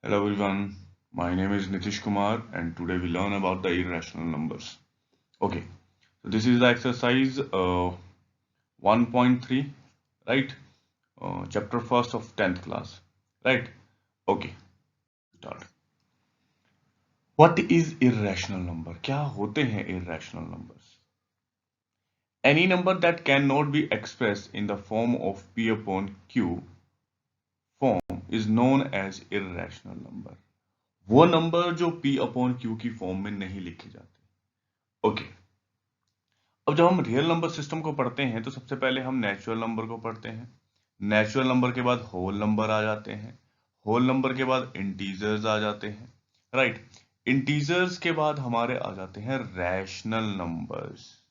Hello everyone, my name is Nitish Kumar and today we learn about the irrational numbers. Okay, so this is the exercise 1.3, right? Chapter first of 10th class, right? Okay, start. What is irrational number? क्या होते हैं irrational numbers? Any number that cannot be expressed in the form of P upon Q form is known as irrational number. वो number जो P upon Q की form में नहीं लिखे जाते. ओके, अब जब हम रियल नंबर सिस्टम को पढ़ते हैं तो सबसे पहले हम नेचुरल नंबर को पढ़ते हैं. नेचुरल नंबर के बाद होल नंबर आ जाते हैं. होल नंबर के बाद इंटीजर्स आ जाते हैं. राइट, इंटीजर्स के बाद हमारे आ जाते हैं रैशनल नंबर्स.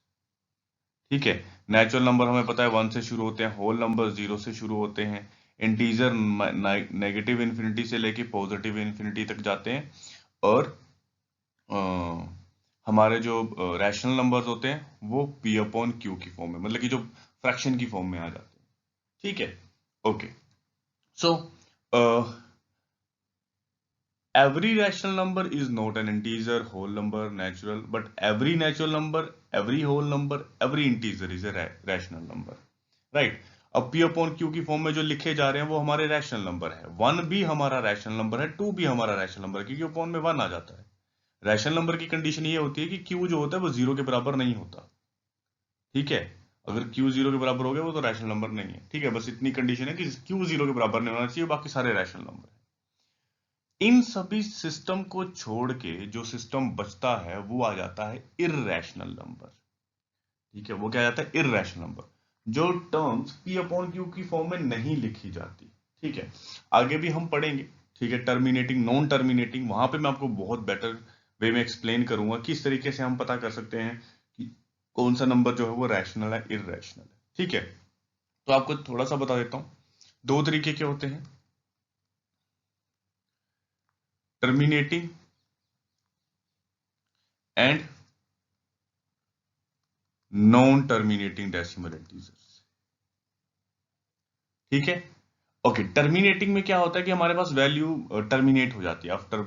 ठीक है, नेचुरल नंबर हमें पता है 1 से शुरू होते हैं, होल नंबर 0 से शुरू होते हैं, इंटीजर नेगेटिव इन्फिनिटी से लेके पॉजिटिव इन्फिनिटी तक जाते हैं, और हमारे जो रैशनल नंबर्स होते हैं वो P अपॉन Q की फॉर्म में, मतलब कि जो फ्रैक्शन की फॉर्म में आ जाते हैं. ठीक है, okay. So every rational number is not an integer, whole number, natural, but every natural number, every whole number, every integer is a rational number. Right? अब P अपॉन Q की form में जो लिखे जा रहे हैं वो हमारे रैशनल नंबर है. 1 भी हमारा रैशनल नंबर है, 2 भी हमारा रैशनल नंबर है, क्योंकि अपॉन में 1 आ जाता है. रैशनल नंबर की कंडीशन ये होती है कि Q जो होता है वो 0 के बराबर नहीं होता. ठीक है, अगर Q 0 के बराबर हो गया वो तो रैशनल नंबर नहीं है. ठीक है, बस इतनी कंडीशन है कि Q 0 के बराबर नहीं होना चाहिए, बाकी सारे रैशनल नंबर है. इन सभी सिस्टम को छोड़ के जो सिस्टम बचता है वो आ जाता है इर्रेशनल नंबर. ठीक है, वो क्या आ जाता है? इर्रेशनल नंबर, जो टर्म्स P अपॉन Q की फॉर्म में नहीं लिखी जाती. ठीक है, आगे भी हम पढ़ेंगे. ठीक है, टर्मिनेटिंग, नॉन टर्मिनेटिंग, वहां पे मैं आपको बहुत बेटर वे में एक्सप्लेन करूंगा किस तरीके से हम पता कर सकते हैं कि कौन सा नंबर जो है वो रैशनल है, इर्रेशनल है. ठीक है, तो आपको थोड़ा सा बता देता हूं. दो तरीके के होते हैं, terminating and non terminating decimal integers. ठीक है, ओके. टर्मिनेटिंग में क्या होता है कि हमारे पास वैल्यू टर्मिनेट हो जाती है आफ्टर,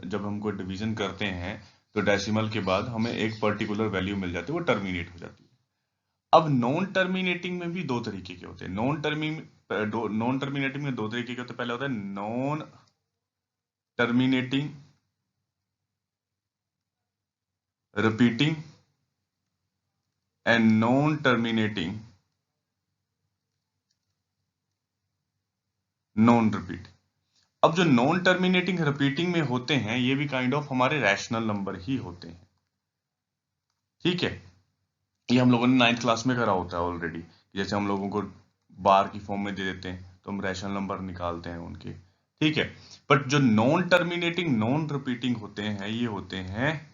जब हम कोई डिवीजन करते हैं तो डेसिमल के बाद हमें एक पर्टिकुलर वैल्यू मिल जाती है, वो टर्मिनेट हो जाती है. अब नॉन टर्मिनेटिंग में भी दो तरीके के होते हैं. नॉन टर्मिनेटिंग में दो तरीके के होते हैं. पहले होता है non terminating repeating and non terminating non repeat. अब जो नॉन टर्मिनेटिंग रिपीटिंग में होते हैं ये भी काइंड ऑफ हमारे रैशनल नंबर ही होते हैं. ठीक है, ये हम लोगों ने 9th क्लास में करा होता है ऑलरेडी. जैसे हम लोगों को बार की फॉर्म में दे देते हैं तो हम रैशनल नंबर निकालते हैं उनके. ठीक है, बट जो नॉन टर्मिनेटिंग नॉन रिपीटिंग होते हैं ये होते हैं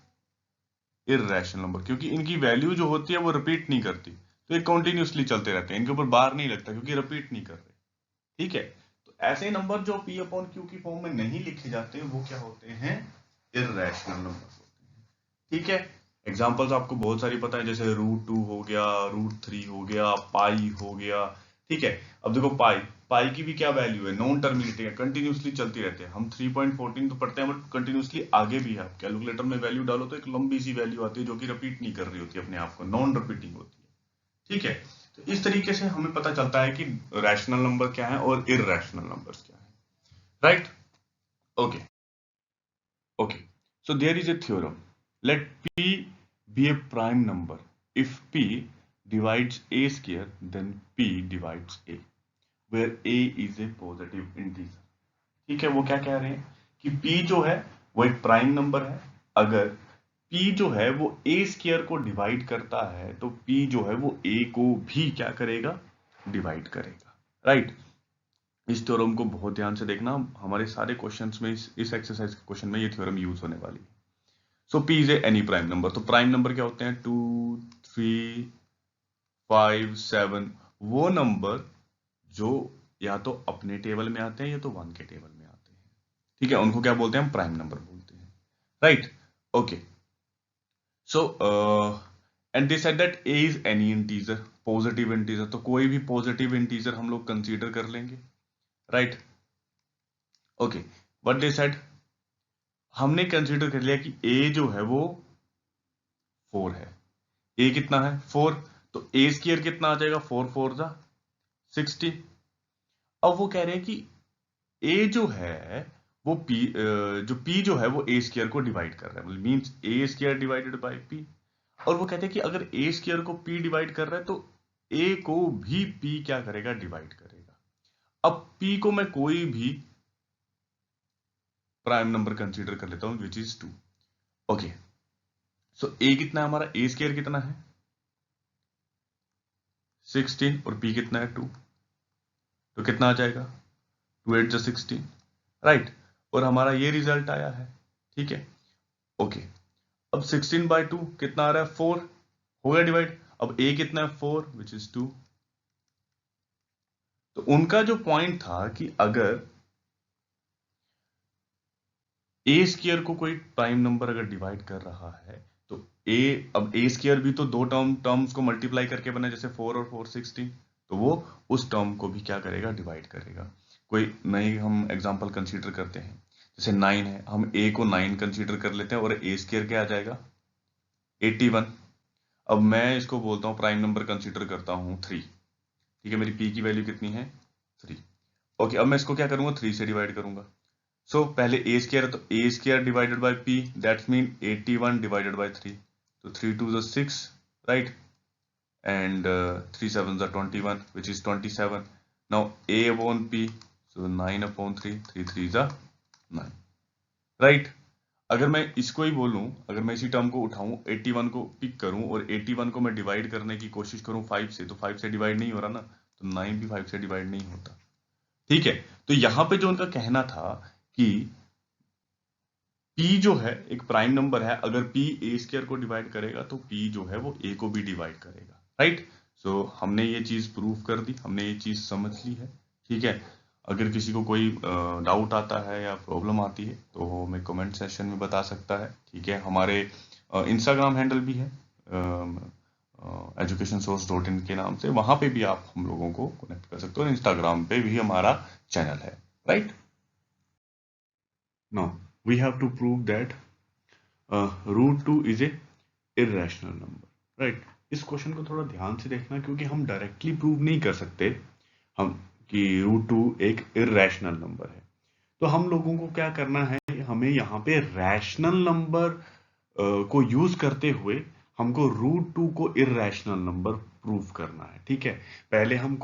इर्रेशनल नंबर, क्योंकि इनकी वैल्यू जो होती है वो रिपीट नहीं करती, तो ये कंटिन्यूसली चलते रहते हैं, इनके ऊपर बार नहीं लगता क्योंकि रिपीट नहीं कर रहे. ठीक है, तो ऐसे नंबर जो P अपॉन Q की फॉर्म में नहीं लिखे जाते वो क्या होते हैं? इर्रेशनल नंबर होते हैं. ठीक है, एग्जांपल्स आपको बहुत सारी पता है, जैसे √2 हो गया, √3 हो गया, पाई हो गया. ठीक है, अब देखो पाई, पाई की भी क्या वैल्यू है? नॉन टर्मिनेटिंग है, कंटिन्यूसली चलती रहते हैं. हम 3.14 तो पढ़ते हैं बट कंटिन्यूसली आगे भी है. आप कैलकुलेटर में वैल्यू डालो तो एक लंबी सी वैल्यू आती है जो कि रिपीट नहीं कर रही होती अपने आप को, नॉन रिपीटिंग होती है. ठीक है, तो इस तरीके से हमें पता चलता है कि रैशनल नंबर क्या है और इर्रेशनल नंबर्स क्या है. Right, okay. Okay, so there is a theorem. Let P be a prime number. If P divides A square, then P divides A, where A is a positive integer. ठीक है, वो क्या कह रहे हैं कि P जो है वो एक प्राइम नंबर है. अगर P जो है वो A स्क्वायर को डिवाइड करता है तो P जो है वो A को भी क्या करेगा? डिवाइड करेगा. राइट, इस थ्योरम को बहुत ध्यान से देखना, हमारे सारे क्वेश्चंस में इस एक्सरसाइज के क्वेश्चन में ये थ्योरम यूज होने वाली है. सो P is any prime number. तो प्राइम नंबर क्या होते हैं? 2, 3, 5, 7. वो नंबर जो या तो अपने टेबल में आते हैं या तो 1 के टेबल में आते हैं. ठीक है, उनको क्या बोलते हैं? हम प्राइम नंबर बोलते हैं. Right, okay. So and they said that A is any integer, positive integer. तो कोई भी पॉजिटिव इंटीजर हम लोग कंसीडर कर लेंगे. Right, okay. What they said, हमने कंसीडर कर लिया कि ए जो है वो 4 है। ए कितना है? 4। तो ए स्क्वायर कितना आ जाएगा? 4 4 जा 60। अब वो कह रहे हैं कि ए जो है वो पी, जो पी जो है वो ए स्क्वायर को डिवाइड कर रहा है, मतलब means A square divided by P. और वो कहते हैं कि अगर ए स्क्वायर को पी डिवाइड कर रहा है तो ए को भी पी क्या करेगा? डिवाइड करेगा। अब पी को मैं कोई भी प्राइम नंबर कंसीडर कर लेता हूं विच इज 2। ओके, सो ए कितना है हमारा? ए स्क्वायर कितना है? 16 और पी कितना है? 2। तो कितना आ जाएगा? 2 8 जा 16, राइट। और हमारा ये रिजल्ट आया है, ठीक है। ओके, अब 16/2 कितना आ रहा है? 4। हो गया डिवाइड। अब ए कितना है? 4 विच इज 2। तो उनका जो पॉइंट था कि अगर ए स्क्वायर को कोई प्राइम नंबर अगर डिवाइड कर रहा है तो अब ए स्क्वायर भी तो दो टर्म्स को मल्टीप्लाई करके बना, जैसे 4 और 4 16। तो वो उस टर्म को भी क्या करेगा? डिवाइड करेगा। कोई नई हम एग्जांपल कंसीडर करते हैं, जैसे 9 है, हम ए को 9 कंसीडर कर लेते हैं और ए स्क्वायर क्या आ जाएगा? 81। अब मैं इसको बोलता हूं प्राइम नंबर कंसीडर करता हूं 3, ठीक है। मेरी पी की वैल्यू कितनी है? 3। ओके, अब मैं इसको क्या करूंगा? 3 से डिवाइड करूंगा। सो पहले ए स्क्वायर है तो A square divided by P, that's mean 81 divided by 3। तो 3 2 is 6, right, and 3 7 is 21 which is 27. now a upon p, so 9/3, 3 3 is 9, right. अगर मैं इसको ही बोलूं, अगर मैं इसी टर्म को उठाऊं, 81 को पिक करूं और 81 को मैं डिवाइड करने की कोशिश करूं 5 से, तो 5 से डिवाइड नहीं हो रहा ना, तो 9 भी 5 से डिवाइड नहीं होता, ठीक है। तो यहां पे जो उनका कहना था कि p जो है एक प्राइम नंबर है, अगर p ए स्क्वायर को डिवाइड करेगा तो p जो है वो a को भी डिवाइड करेगा, राइट। सो हमने ये चीज प्रूव कर दी, हमने ये चीज समझ ली है, ठीक है। अगर किसी को कोई डाउट आता है या प्रॉब्लम आती है तो वो हमें कमेंट सेक्शन में बता सकता है, ठीक है। हमारे इंस्टाग्राम हैंडल भी है educationsource.in के नाम से, वहां पे भी आप हम लोगों को कनेक्ट कर सकते हो, और इंस्टाग्राम पे भी हमारा चैनल है, right. Now we have to prove that √2 is a irrational number, right. इस क्वेश्चन को थोड़ा ध्यान से देखना, क्योंकि हम डायरेक्टली प्रूव नहीं कर सकते हम कि √2 एक इर्रेशनल नंबर है। तो हम लोगों को क्या करना है, हमें यहाँ पे रैशनल नंबर को यूज करते हुए हमको √2 को इर्रेशनल नंबर प्रूव करना है, ठीक है। पहले हम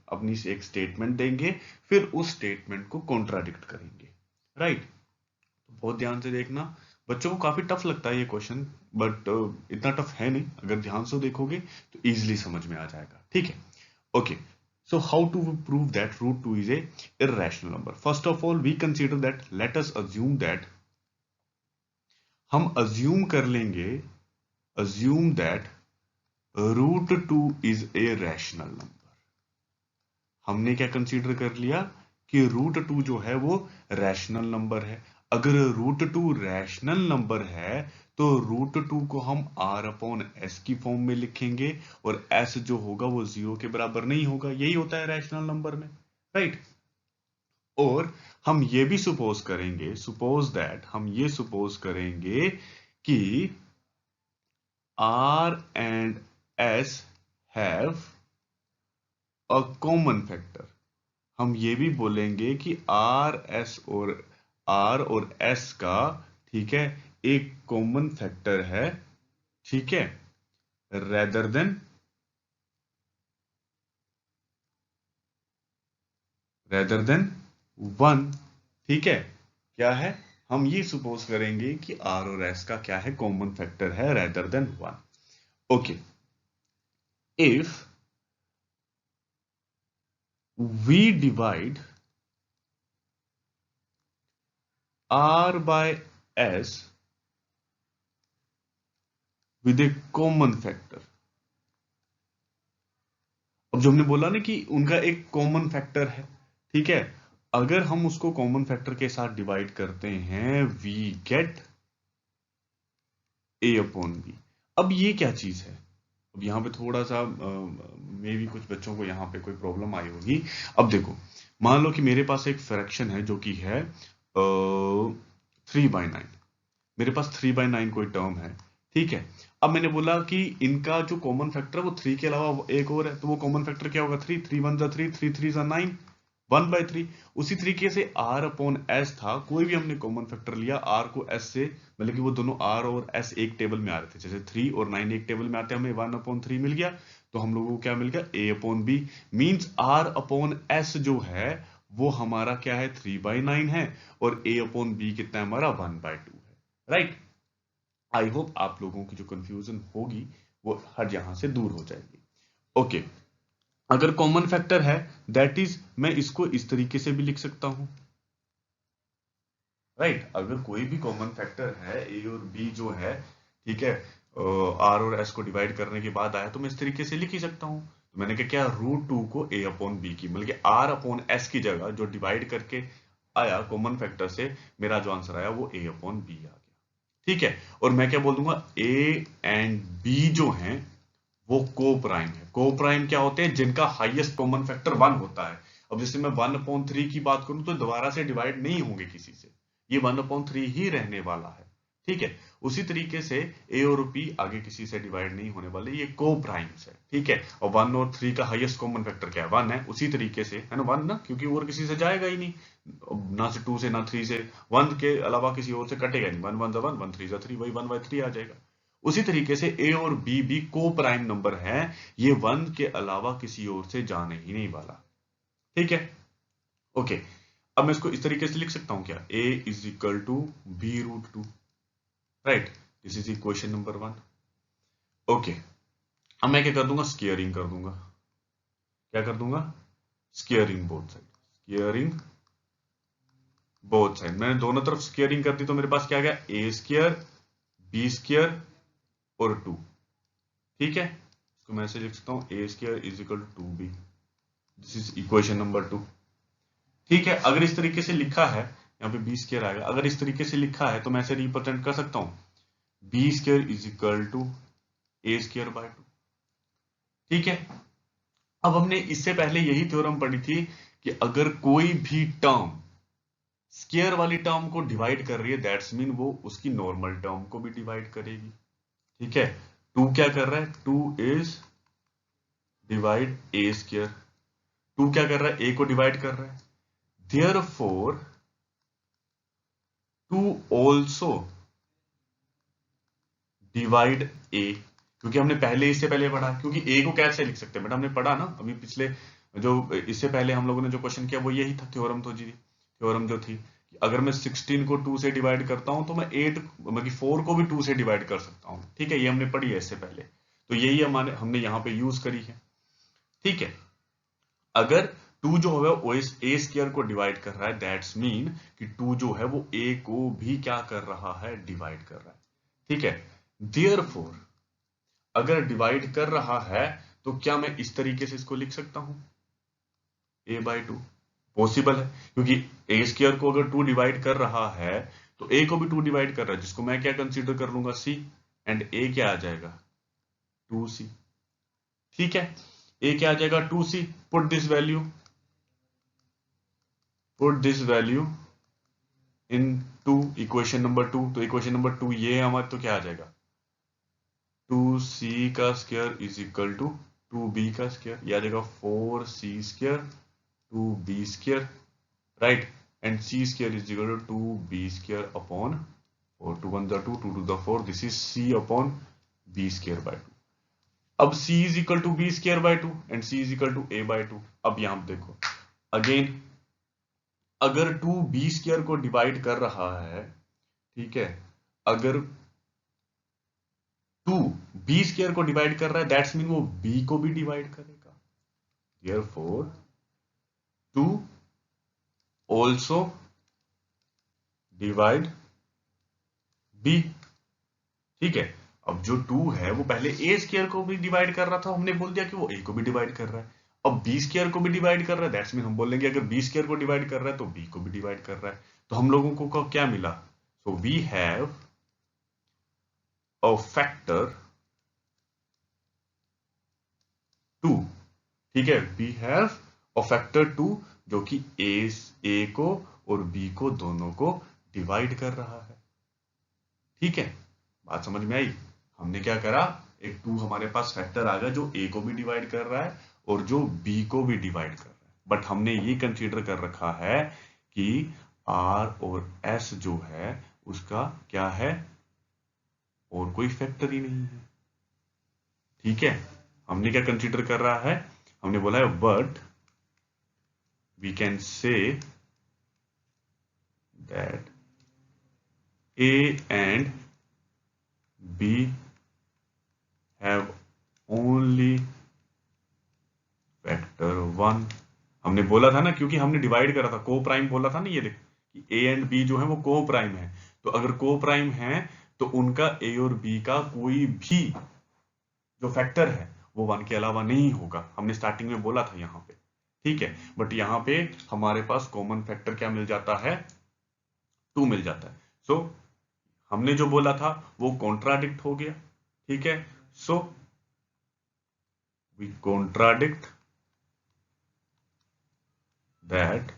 अपनी एक स्टेटमेंट देंगे, फिर उस स्टेटमेंट को कॉन्ट्राडिक्ट करेंगे, राइट। बहुत ध्यान से देखना, बच्चों को काफी टफ लगता है ये क्वेश्चन, बट इतना टफ है नहीं, अगर ध्यान से देखोगे तो इजीली समझ में आ जाएगा, ठीक है। Okay, so how to prove that √2 is a irrational number? First of all, we consider that, let us assume that, हम assume कर लेंगे, assume that √2 is a rational number। हमने क्या कंसीडर कर लिया कि √2 जो है वो रैशनल नंबर है। अगर √2 रैशनल नंबर है तो √2 को हम r/s की फॉर्म में लिखेंगे, और s जो होगा वो 0 के बराबर नहीं होगा, यही होता है रैशनल नंबर में, राइट। और हम ये भी सपोज करेंगे, हम ये सपोज करेंगे कि r and s have a common factor। हम ये भी बोलेंगे कि R और S का, ठीक है, एक कॉमन फैक्टर है, ठीक है, रेदर देन 1, ठीक है। क्या है, हम ये सपोज करेंगे कि R और S का क्या है, कॉमन फैक्टर है rather than 1। Okay, if we divide R by S with a common factor. अब जो हमने बोला ना कि उनका एक कॉमन फैक्टर है, ठीक है, अगर हम उसको कॉमन फैक्टर के साथ डिवाइड करते हैं, वी गेट a/b। अब ये क्या चीज है, अब यहाँ पे थोड़ा सा मे भी कुछ बच्चों को यहाँ पे कोई प्रॉब्लम आई होगी। अब देखो, मान लो कि मेरे पास एक फ्रैक्शन है जो कि है 3/9, मेरे पास 3/9 कोई टर्म है, ठीक है। अब मैंने बोला कि इनका जो कॉमन फैक्टर है वो 3 के अलावा एक और है, तो वो कॉमन फैक्टर क्या होगा? 3, 3 1 3, 3 3 9, 1/3। उसी तरीके से r अपॉन s था, कोई भी हमने कॉमन फैक्टर लिया r को s से, मतलब कि वो दोनों r और s एक टेबल में आ रहे थे, जैसे 3 और 9 एक टेबल में आते हैं, हमें 1/3 मिल गया, तो हम लोगों को क्या मिल गया? a upon b, means r upon s जो है वो हमारा क्या है? 3/9 है, और a अपॉन b कितना है हमारा? 1/2 है, राइट। आई होप आप लोगों की जो कंफ्यूजन होगी वो हर यहां से दूर हो जाएगी। ओके, अगर कॉमन फैक्टर है दैट इज, मैं इसको इस तरीके से भी लिख सकता हूं, राइट। अगर कोई भी कॉमन फैक्टर है ए और बी जो है, ठीक है, आर और एस को डिवाइड करने के बाद आया, तो मैं इस तरीके से लिख ही सकता हूं। तो मैंने क्या किया? √2 को ए अपॉन बी की, मतलब कि आर अपॉन एस की जगह जो डिवाइड करके आया कॉमन फैक्टर से, मेरा जो आंसर आया वो ए अपॉन बी आ गया, ठीक है। और मैं क्या बोल दूंगा? ए एंड बी जो हैं वो को प्राइम है। को प्राइम क्या होते हैं? जिनका हाईएस्ट कॉमन फैक्टर 1 होता है। अब जैसे मैं 1/3 की बात करूं तो दोबारा से डिवाइड नहीं होंगे किसी से, ये 1/3 ही रहने वाला है, ठीक है। उसी तरीके से ए और बी आगे किसी से डिवाइड नहीं होने वाले, ये को प्राइम्स है, ठीक है। और 1 और 3 का हाईएस्ट कॉमन फैक्टर क्या है? 1 है, उसी तरीके से है ना, 1 ना, क्योंकि और किसी से जाएगा ही नहीं, ना से 2 से ना 3 से, 1 के अलावा किसी और से कटेगा नहीं, 1 1 1 1 3 3, वही 1/3 आ जाएगा। उसी तरीके से ए और बी भी को प्राइम नंबर है, ये 1 के अलावा किसी और से जाने ही नहीं वाला, ठीक है। ओके, अब मैं इसको इस तरीके से लिख सकता हूं क्या? a is equal to b√2, right. This is equation number 1। Okay, अब मैं क्या कर दूंगा? स्क्वेयरिंग कर दूंगा। क्या कर दूंगा? Squaring both side, squaring both side. मैंने दोनों तरफ स्क्वेयरिंग कर दी, तो मेरे पास क्या आ गया? a² b² और 2, ठीक है। इसको मैं ऐसे लिख सकता हूं, a² is equal to 2b, this is equation number 2, ठीक है। अगर इस तरीके से लिखा है, यहाँ पे b² आएगा, अगर इस तरीके से लिखा है तो मैं ऐसे रिप्रेजेंट कर सकता हूं, b² is equal to a²/2, ठीक है। अब हमने इससे पहले यही थ्योरम पढ़ी थी कि अगर कोई भी टर्म स्क्वायर वाली टर्म को डिवाइड कर रही है, दैट्स मीन वो उसकी नॉर्मल टर्म को भी डिवाइड करेगी, ठीक है। 2 क्या कर रहा है? 2 इज डिवाइड a², 2 क्या कर रहा है? a को डिवाइड कर रहा है, therefore 2 also डिवाइड a, क्योंकि हमने पहले इससे पहले पढ़ा, क्योंकि a को कैसे लिख सकते हैं बेटा? हमने पढ़ा ना अभी पिछले, जो इससे पहले हम लोगों ने जो क्वेश्चन किया वो यही था, थ्योरम तो जी, थ्योरम जो थी कि अगर मैं 16 को 2 से डिवाइड करता हूं तो मैं 8 मतलब 4 को भी 2 से डिवाइड कर सकता हूं, ठीक है। ये हमने पढ़ी है इससे पहले, तो यही हमने यहां पे यूज करी है, ठीक है। अगर 2 जो है वो a² को डिवाइड कर रहा है, दैट्स मीन कि 2 जो है वो a को भी क्या कर रहा है? डिवाइड कर रहा है, ठीक है। देयरफॉर अगर डिवाइड कर रहा है तो क्या मैं इस तरीके से इसको लिख सकता हूं? a/2 पॉसिबल है, क्योंकि a² को अगर 2 डिवाइड कर रहा है तो a को भी 2 डिवाइड कर रहा है, जिसको मैं क्या कंसीडर कर लूंगा? c, एंड a क्या आ जाएगा? 2c, ठीक है। a क्या आ जाएगा? 2c। Put this value, put this value into equation number 2, तो इक्वेशन नंबर 2 ये है हमारे, तो क्या आ जाएगा? 2c का square is equal to 2b का स्क्वायर, ये आ जाएगा 4c² 2b², right. And c² is equal to 2b² upon 4, 2 1 2, 2 2 4, this is c upon b²/2। अब c is equal to b²/2 and c is equal to a/2। अब यहां देखो again, अगर 2b² को divide कर रहा है, ठीक है, अगर 2 b² को डिवाइड कर रहा है, दैट्स मीन वो b को भी डिवाइड करेगा, देयरफॉर 2 also डिवाइड b, ठीक है। अब जो 2 है वो पहले a² को भी डिवाइड कर रहा था, हमने बोल दिया कि वो a को भी डिवाइड कर रहा है। अब b² को भी डिवाइड कर रहा है, दैट्स मीन हम बोलेंगे अगर b² को डिवाइड कर रहा है तो b को भी डिवाइड कर रहा है। तो हम लोगों को क्या मिला? So we have a factor 2, ठीक है, वी हैव अ फैक्टर 2 जो कि a को और बी को दोनों को डिवाइड कर रहा है। ठीक है, बात समझ में आई? हमने क्या करा, एक 2 हमारे पास फैक्टर आ गया जो ए को भी डिवाइड कर रहा है और जो बी को भी डिवाइड कर रहा है, बट हमने ये कंसीडर कर रखा है कि आर और एस जो है उसका क्या है, और कोई फैक्टर ही नहीं है। ठीक है, हमने क्या कंसीडर कर रहा है, हमने बोला है but we can say that a and b have only factor 1। हमने बोला था ना, क्योंकि हमने डिवाइड करा था, को प्राइम बोला था ना, ये देख कि ए एंड बी जो है वो को प्राइम है, तो अगर को प्राइम है तो उनका ए और बी का कोई भी जो फैक्टर है वो 1 के अलावा नहीं होगा। हमने स्टार्टिंग में बोला था यहां पे। ठीक है, बट यहां पे हमारे पास कॉमन फैक्टर क्या मिल जाता है, 2 मिल जाता है। सो हमने जो बोला था वो कॉन्ट्राडिक्ट हो गया। ठीक है, so we contradict that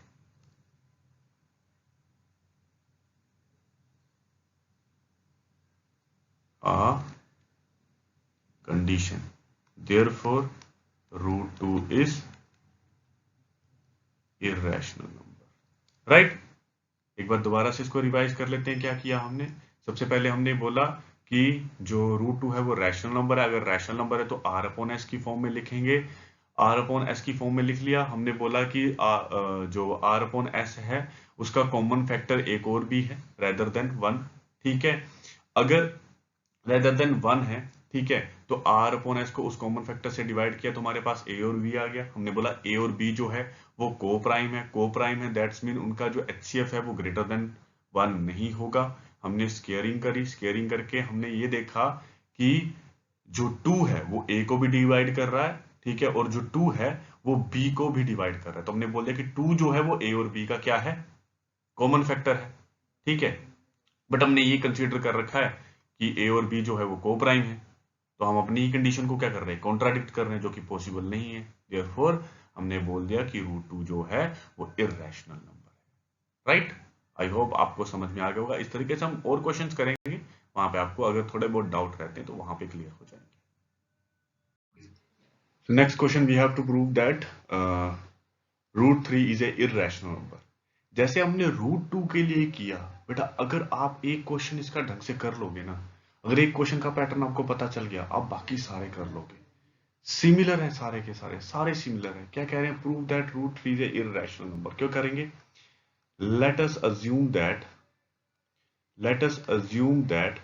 a condition, therefore root 2 is irrational number, right? एक बार दोबारा से इसको रिवाइज कर लेते हैं। क्या किया हमने, सबसे पहले हमने बोला कि जो रूट 2 है वो रैशनल नंबर है। अगर रैशनल नंबर है तो आर अपॉन एस की फॉर्म में लिखेंगे। आर अपॉन एस की फॉर्म में लिख लिया। हमने बोला कि जो आर अपॉन एस है उसका कॉमन फैक्टर एक और भी है रेदर देन 1। ठीक है, अगर रेदर देन 1 है, ठीक है, तो आर अपॉन एस को उस कॉमन फैक्टर से डिवाइड किया तो हमारे पास ए और बी आ गया। हमने बोला ए और बी जो है वो को प्राइम है, को प्राइम है, दैट्स मीन उनका जो एचसीएफ है वो ग्रेटर देन 1 नहीं होगा। हमने स्केयरिंग करी, स्केयरिंग करके हमने ये देखा कि जो 2 है वो ए को भी डिवाइड कर रहा है, ठीक है, और जो 2 है वो बी को भी डिवाइड कर रहा है। तो हमने बोल दिया कि 2 जो है वो ए और बी का क्या है, कॉमन फैक्टर है। ठीक है, बट हमने ये कंसीडर कर रखा है कि ए और बी जो है वो को प्राइम है, तो हम अपनी ही कंडीशन को क्या कर रहे हैं, कॉन्ट्राडिक्ट कर रहे हैं, जो कि पॉसिबल नहीं है। देयरफॉर हमने बोल दिया कि रूट 2 जो है वो इररेशनल नंबर है। राइट, आई होप आपको समझ में आ गया होगा। इस तरीके से हम और क्वेश्चंस करेंगे, वहां पे आपको अगर थोड़े बहुत डाउट रहते हैं तो वहां पे क्लियर हो जाएंगे। So next question we have to prove that root 3 is a irrational number। जैसे हमने रूट 2 के लिए किया बेटा, अगर आप एक क्वेश्चन इसका ढंग से कर लोगे ना, अगर एक क्वेश्चन का पैटर्न आपको पता चल गया, आप बाकी सारे कर लोगे। सिमिलर है सारे के सारे, सारे सिमिलर है। क्या कह रहे हैं, prove that root 3 is a irrational number. क्यों करेंगे, let us assume that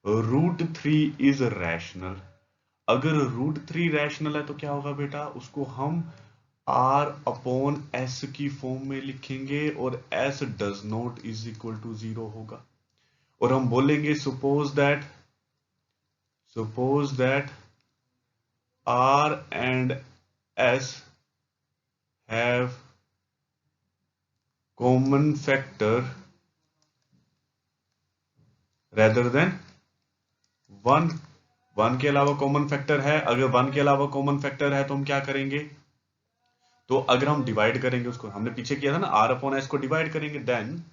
root 3 is rational. अगर रूट 3 रैशनल है तो क्या होगा बेटा, उसको हम आर अपॉन एस की फॉर्म में लिखेंगे और S does not is equal to 0 होगा। और हम बोलेंगे suppose that R and S have common factor rather than 1। 1 के अलावा कॉमन फैक्टर है। अगर 1 के अलावा कॉमन फैक्टर है तो हम क्या करेंगे, तो अगर हम डिवाइड करेंगे उसको, हमने पीछे किया था ना, R अपॉन S को डिवाइड करेंगे, then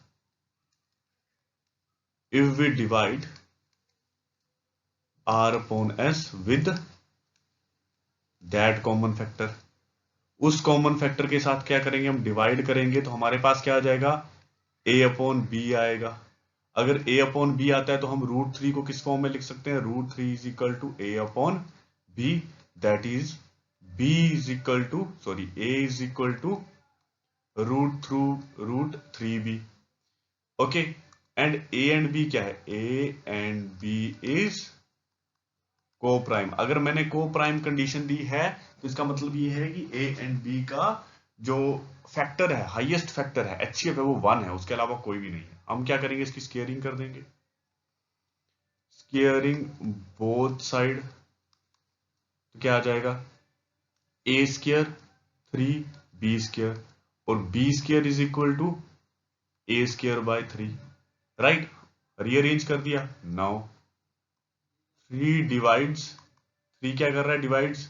if we divide R upon S with that common factor, उस कॉमन फैक्टर के साथ क्या करेंगे, हम डिवाइड करेंगे तो हमारे पास क्या आ जाएगा, a अपॉन बी आएगा। अगर a अपॉन बी आता है तो हम रूट 3 को किस फॉर्म में लिख सकते हैं, root 3 is equal to a upon b, that is b is equal to a is equal to root 3b। Okay, and a and b क्या है, a and b is coprime. अगर मैंने को prime condition दी है तो इसका मतलब ये है कि ए एंड बी का जो फैक्टर है, हाईएस्ट फैक्टर है, एचसीएफ है, वो 1 है, उसके अलावा कोई भी नहीं है। हम क्या करेंगे, इसकी स्केयरिंग कर देंगे, स्केयरिंग बोथ साइड, तो क्या आ जाएगा, ए स्केयर 3b स्केयर और b square is equal to a square by 3। Right, rearrange कर दिया। नाउ 3 डिवाइड्स, 3 क्या कर रहा है, डिवाइड्स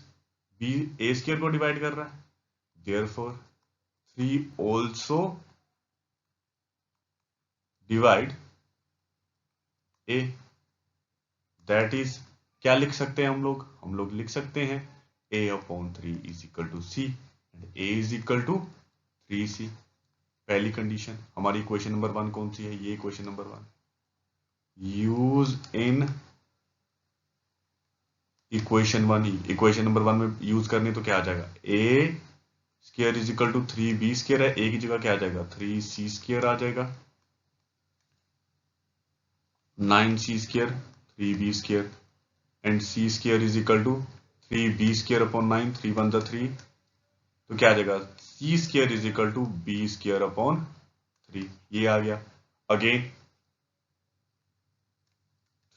बी, ए स्क्वायर को डिवाइड कर रहा है, therefore 3 also divide A, that is क्या लिख सकते हैं हम लोग लिख सकते हैं a/3 is equal to c and a is equal to 3c। पहली कंडीशन हमारी इक्वेशन नंबर 1 कौन सी है, ये equation number 1। Use in equation number 1 में यूज करने तो क्या आ जाएगा, a square is equal to 3b square है, a की जगह क्या आ जाएगा 3c स्क्वायर आ जाएगा, 9c square 3b square and c square is equal to 3b square upon 9, 3 1 3, तो क्या आ जाएगा c square is equal to b square upon 3, ये आ गया। Again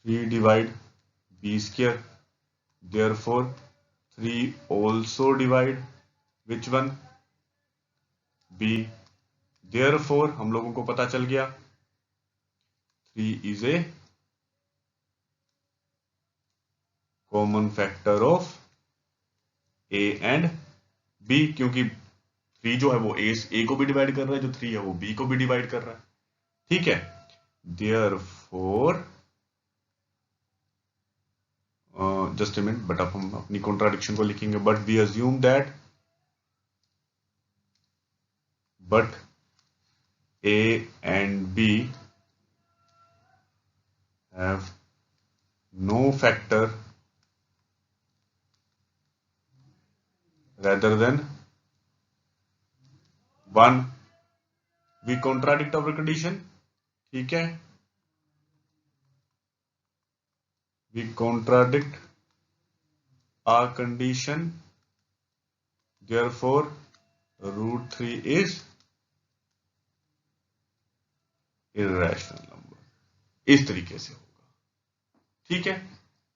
3 divide b square, therefore 3 also divide which one, b, therefore हम लोगों को पता चल गया 3 is a common factor of a and b, क्योंकि 3 जो है वो a को भी डिवाइड कर रहा है, जो 3 है वो b को भी डिवाइड कर रहा है, ठीक है। therefore just a minute, but अब हम अपनी कॉन्ट्राडिक्शन को लिखेंगे, but we assume that but a and b have no factor rather than 1, we contradict our condition, ठीक है, we contradict our condition, therefore root 3 is irrational number। इस तरीके से होगा, ठीक है।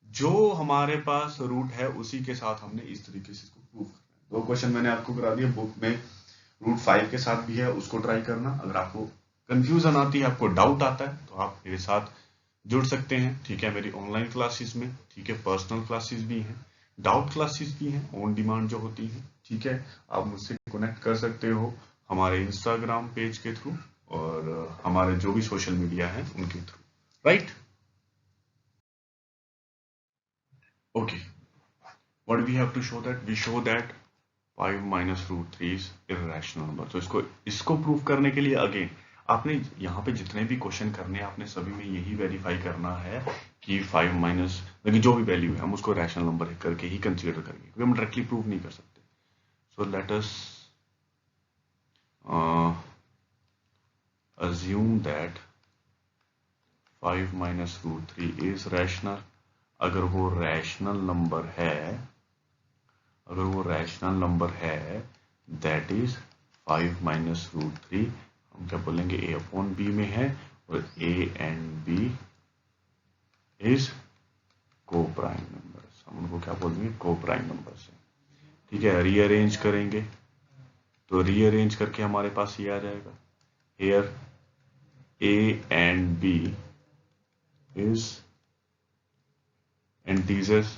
जो हमारे पास रूट है उसी के साथ हमने इस तरीके से इसको प्रूव करना है। 2 क्वेश्चन मैंने आपको करा दिया, बुक में रूट 5 के साथ भी है, उसको ट्राई करना। अगर आपको कंफ्यूजन आती है, आपको डाउट आता है, तो आप मेरे साथ जुड़ सकते हैं, ठीक है, मेरी ऑनलाइन क्लासेस में, ठीक है, पर्सनल क्लासेस भी हैं, डाउट क्लासेस भी हैं, ऑन डिमांड जो होती हैं, ठीक है। आप मुझसे कनेक्ट कर सकते हो हमारे इंस्टाग्राम पेज के थ्रू और हमारे जो भी सोशल मीडिया है उनके through, right. Okay, what we have to show that, we show that 5 minus root 3 is irrational number। तो इसको प्रूव करने के लिए अगेन आपने यहाँ पे जितने भी क्वेश्चन करने हैं, आपने सभी में यही वेरीफाई करना है कि 5 माइनस जो भी वैल्यू है हम उसको रैशनल नंबर करके ही कंसीडर करेंगे, क्योंकि हम डायरेक्टली प्रूव नहीं कर सकते। So let us assume that 5 minus root 3 is rational। अगर वो रैशनल नंबर है दैट इज 5 माइनस रूट 3, हम क्या बोलेंगे a अपॉन b में है, और a एंड b इज को प्राइम नंबर्स, हम उनको क्या बोलेंगे को प्राइम नंबर्स है, ठीक है। रीअरेंज करेंगे तो रीअरेंज करके हमारे पास ये आ जाएगा, here a and b is integers.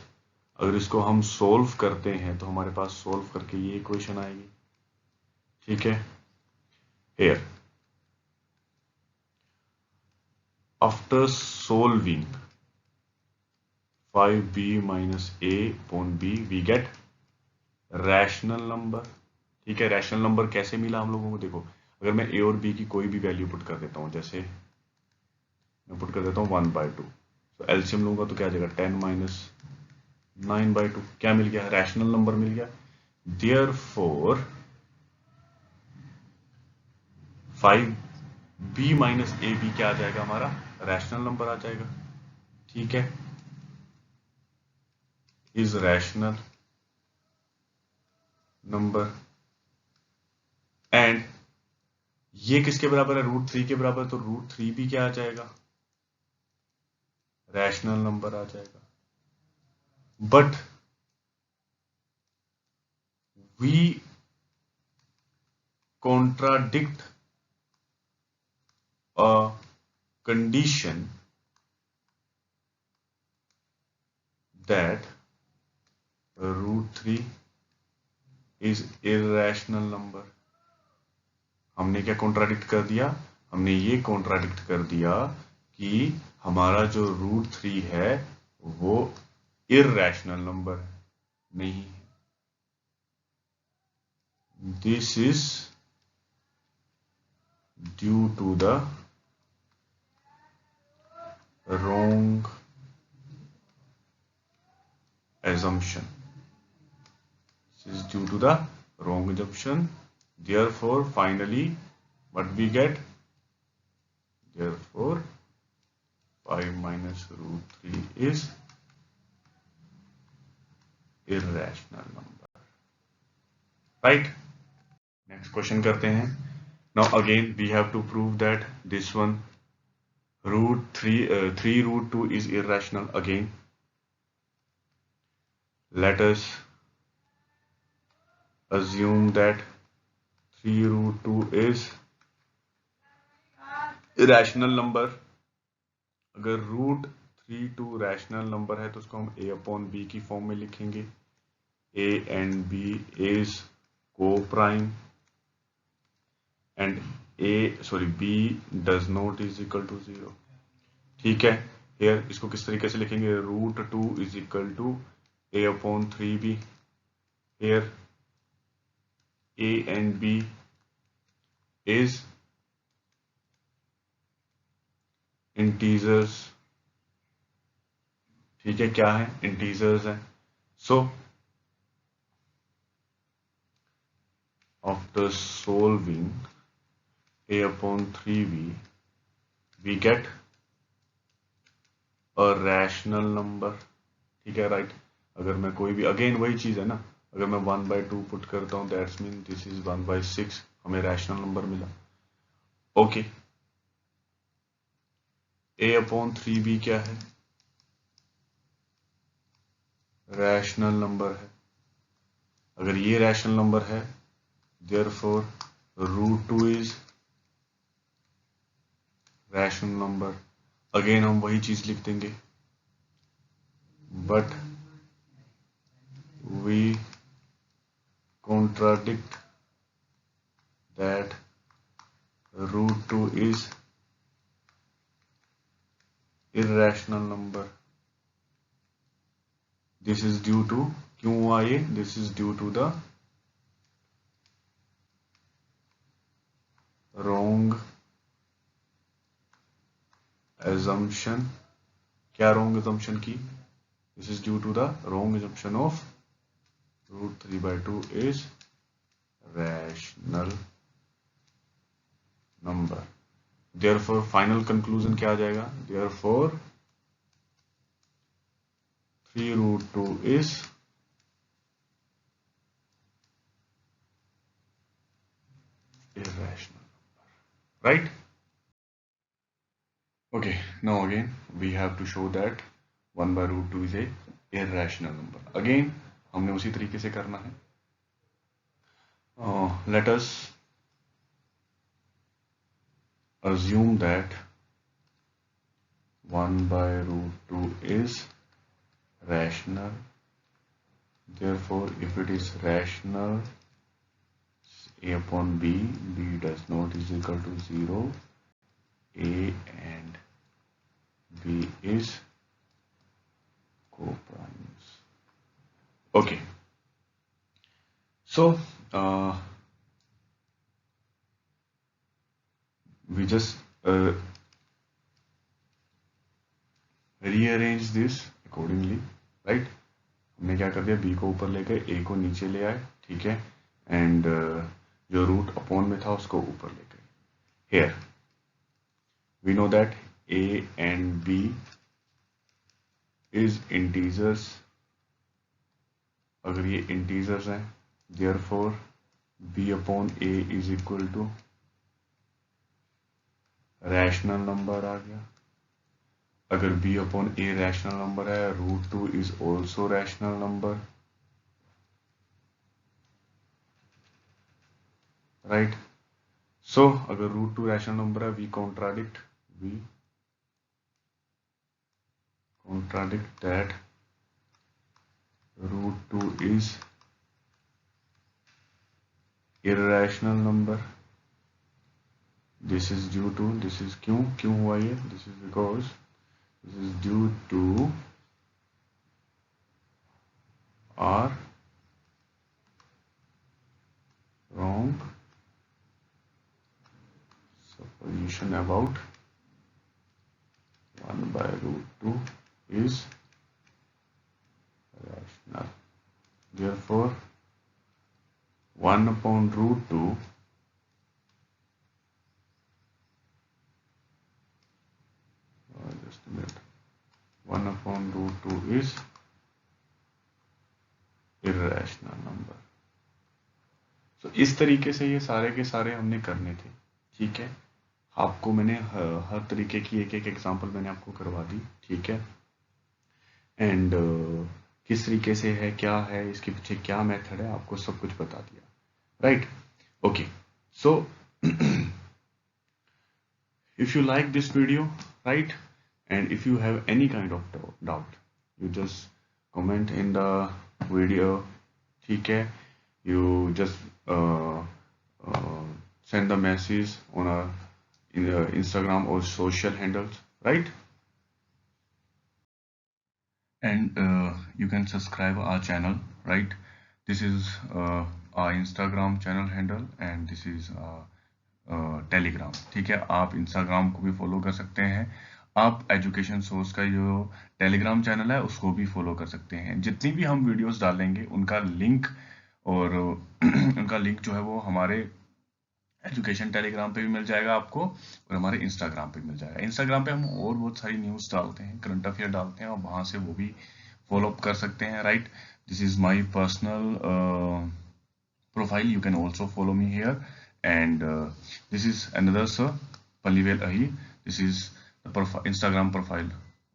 अगर इसको हम सोल्व करते हैं तो हमारे पास सोल्व करके ये इक्वेशन आएगी, ठीक है। Here after solving 5b minus a upon b we get rational number, ठीक है। रैशनल नंबर कैसे मिला हम लोगों को, देखो अगर मैं a और b की कोई भी वैल्यू पुट कर देता हूं, जैसे मैं पुट कर देता हूं 1/2, तो एलसीएम लूंगा तो क्या आ जाएगा 10 माइनस 9/2, क्या मिल गया, रैशनल नंबर मिल गया। देयरफॉर 5b माइनस ab क्या आ जाएगा, हमारा रैशनल नंबर आ जाएगा, ठीक है, इज रैशनल नंबर। एंड ये किसके बराबर है, रूट 3 के बराबर, तो रूट 3 भी क्या आ जाएगा, रैशनल नंबर आ जाएगा। But we contradict a condition that root 3 is irrational number. हमने क्या कॉन्ट्राडिक्ट कर दिया, हमने ये कॉन्ट्राडिक्ट कर दिया कि हमारा जो √3 है वो इररेशनल नंबर नहीं है. This is due to the wrong assumption. This is due to the wrong assumption. Therefore, finally, what we get? Therefore, 5 minus √3 is irrational number. Right? Next question करते हैं. Now again, we have to prove that this one √3 3√2 is irrational again. Let us assume that 3√2 is irrational number. अगर √32 rational number है तो उसको हम a/b की form में लिखेंगे. a and b is co-prime and b does not is equal to 0. ठीक है. here इसको किस तरीके से लिखेंगे? √2 is equal to a/3b. here a and b is integers. ठीक है, क्या है? इंटीजर्स है. So after solving a/3b we get a rational number. ठीक है, राइट. अगर मैं कोई भी, अगेन वही चीज है ना, अगर मैं 1/2 पुट करता हूं दैट्स मीन दिस इज 1/6. हमें रैशनल नंबर मिला. ओके. a/3b क्या है? रैशनल नंबर है. अगर ये रैशनल नंबर है therefore √2 is rational number. Again हम वही चीज लिख देंगे, but we contradict that √2 is irrational number. This is due to, क्यों हुआ ये? This is due to the wrong assumption. क्या wrong assumption की? This is due to the wrong assumption of √3/2 is rational number. Therefore final conclusion क्या आ जाएगा? Therefore 3√2 is irrational number. Right? Okay, now again we have to show that 1/√2 is a irrational number. Again हमने उसी तरीके से करना है. Let us assume that 1/√2 is rational. Therefore, if it is rational, a/b, b does not is equal to 0. A and b is co-primes. Okay. So we just rearrange this accordingly, right? हमने क्या कर दिया? b को ऊपर ले गए, a को नीचे ले आए. ठीक है. एंड जो रूट अपॉन में था उसको ऊपर ले गए. here we know that a and b is integers. अगर ये integers हैं therefore b/a is equal to rational number आ गया. अगर b/a रैशनल नंबर है, √2 is also rational number. Right. So अगर √2 रैशनल नंबर है, we contradict that √2 is irrational number. This is due to, this is क्यों हुआ ये, this is because this is due to our wrong supposition about 1/√2 is rational. Therefore 1/√2 just a minute, 1/√2 is irrational number. तो इस तरीके से ये सारे के सारे हमने करने थे, ठीक है। आपको मैंने हर तरीके की एक एक एग्जांपल मैंने आपको करवा दी, ठीक है। एंड किस तरीके से है, क्या है, इसके पीछे क्या मेथड है, आपको सब कुछ बता दिया, right. Okay, so if you like this video, right, and if you have any kind of doubt, you just comment in the video, ठीक है। You just send the message on our Instagram or social handles, right? And you can subscribe our channel, right? This is our Instagram channel handle and this is Telegram, ठीक है। आप Instagram को भी follow कर सकते हैं, आप education source का जो टेलीग्राम चैनल है उसको भी फॉलो कर सकते हैं। जितनी भी हम वीडियोस डालेंगे उनका लिंक और उनका लिंक जो है वो हमारे एजुकेशन टेलीग्राम पे भी मिल जाएगा आपको और हमारे इंस्टाग्राम पे मिल जाएगा। इंस्टाग्राम पे हम और बहुत सारी न्यूज़ डालते हैं, करंट अफेयर डालते हैं और वहाँ से वो भी फॉलो अप कर सकते हैं, right. This is my personal profile, you can also follow me here and this is another sir Pallivel Ahir. This is the Instagram profile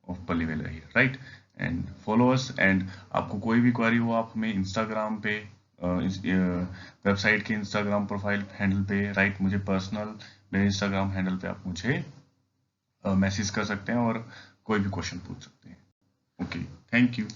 of Pallivel Ahir, right? And follow us and आपको कोई भी query हो आप हमें Instagram पे website के Instagram profile handle पे, right, मुझे पर्सनल मेरे इंस्टाग्राम हैंडल पे आप मुझे मैसेज कर सकते हैं और कोई भी क्वेश्चन पूछ सकते हैं। Okay, thank you.